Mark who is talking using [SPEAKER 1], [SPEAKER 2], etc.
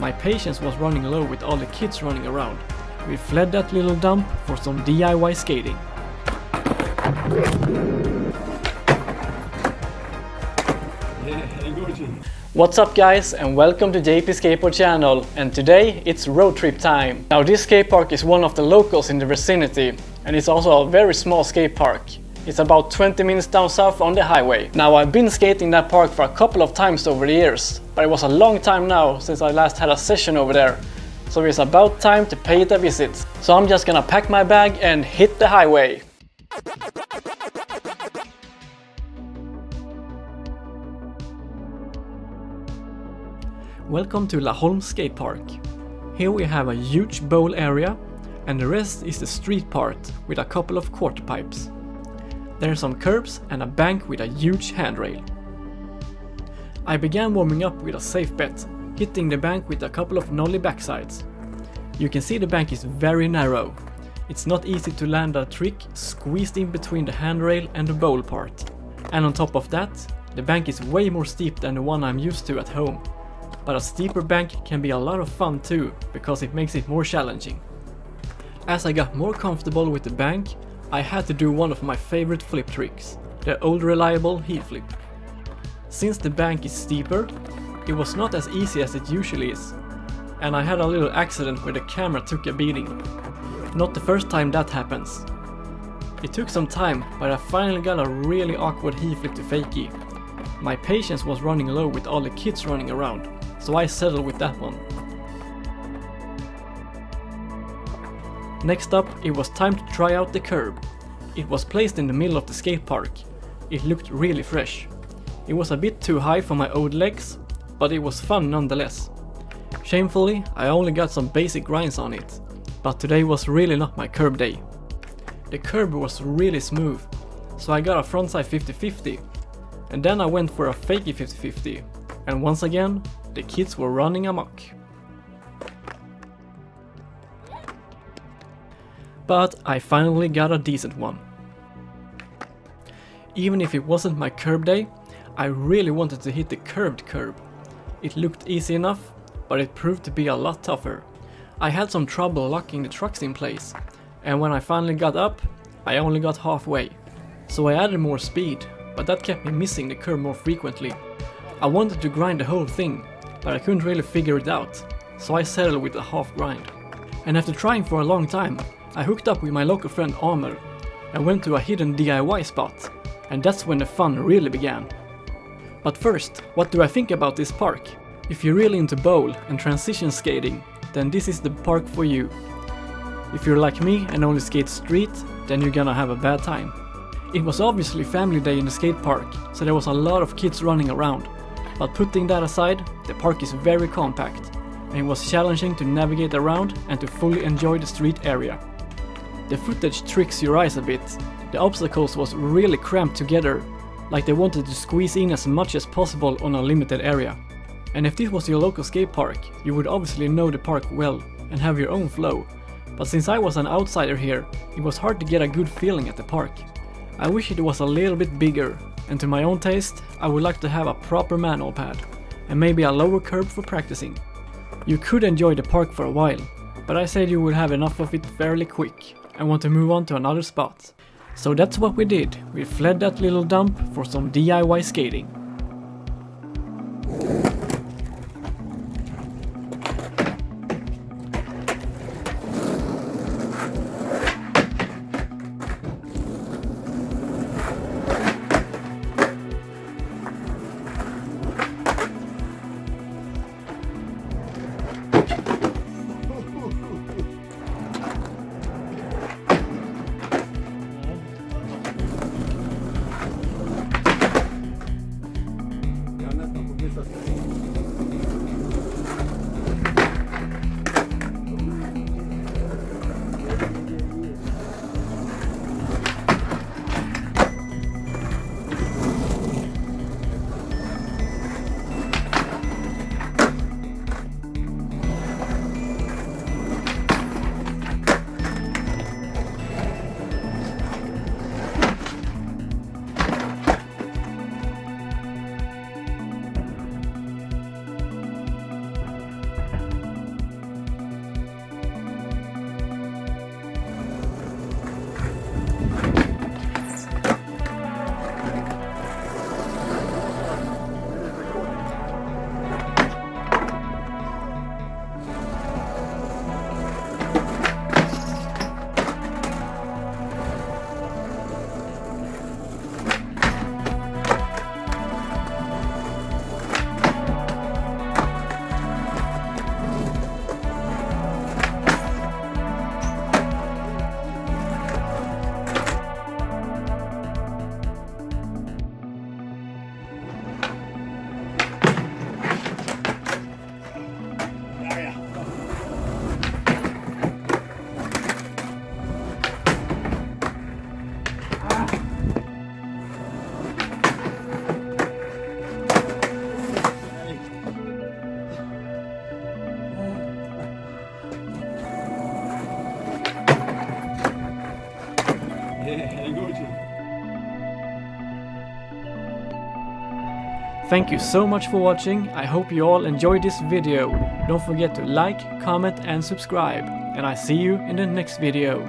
[SPEAKER 1] My patience was running low with all the kids running around. We fled that little dump for some DIY skating. What's up guys, and welcome to JP Skateboard channel, and today it's road trip time. Now this skate park is one of the locals in the vicinity, and it's also a very small skate park. It's about 20 minutes down south on the highway. Now I've been skating that park for a couple of times over the years, but it was a long time now since I last had a session over there. So it's about time to pay it a visit. So I'm just gonna pack my bag and hit the highway. Welcome to Laholm Skate Park. Here we have a huge bowl area, and the rest is the street part with a couple of quarter pipes. There are some curbs and a bank with a huge handrail. I began warming up with a safe bet, hitting the bank with a couple of nollie backsides. You can see the bank is very narrow. It's not easy to land a trick squeezed in between the handrail and the bowl part. And on top of that, the bank is way more steep than the one I'm used to at home. But a steeper bank can be a lot of fun too, because it makes it more challenging. As I got more comfortable with the bank, I had to do one of my favorite flip tricks, the old reliable heel flip. Since the bank is steeper, it was not as easy as it usually is, and I had a little accident where the camera took a beating. Not the first time that happens. It took some time, but I finally got a really awkward heel flip to fakie. My patience was running low with all the kids running around, so I settled with that one. Next up, it was time to try out the curb. It was placed in the middle of the skate park. It looked really fresh. It was a bit too high for my old legs, but it was fun nonetheless. Shamefully, I only got some basic grinds on it, but today was really not my curb day. The curb was really smooth, so I got a frontside 50-50, and then I went for a fakie 50-50, and once again, the kids were running amok. But I finally got a decent one. Even if it wasn't my curb day, I really wanted to hit the curved curb. It looked easy enough, but it proved to be a lot tougher. I had some trouble locking the trucks in place, and when I finally got up, I only got halfway. So I added more speed, but that kept me missing the curb more frequently. I wanted to grind the whole thing, but I couldn't really figure it out, so I settled with a half grind. And after trying for a long time, I hooked up with my local friend Amel and went to a hidden DIY spot, and that's when the fun really began. But first, what do I think about this park? If you're really into bowl and transition skating, then this is the park for you. If you're like me and only skate street, then you're gonna have a bad time. It was obviously family day in the skate park, so there was a lot of kids running around. But putting that aside, the park is very compact, and it was challenging to navigate around and to fully enjoy the street area. The footage tricks your eyes a bit. The obstacles was really cramped together, like they wanted to squeeze in as much as possible on a limited area. And if this was your local skate park, you would obviously know the park well and have your own flow. But since I was an outsider here, it was hard to get a good feeling at the park. I wish it was a little bit bigger, and to my own taste, I would like to have a proper manual pad, and maybe a lower curb for practicing. You could enjoy the park for a while, but I said you would have enough of it fairly quick, and want to move on to another spot. So that's what we did, we fled that little dump for some DIY skating. Thank you so much for watching. I hope you all enjoyed this video. Don't forget to like, comment and subscribe. And I see you in the next video.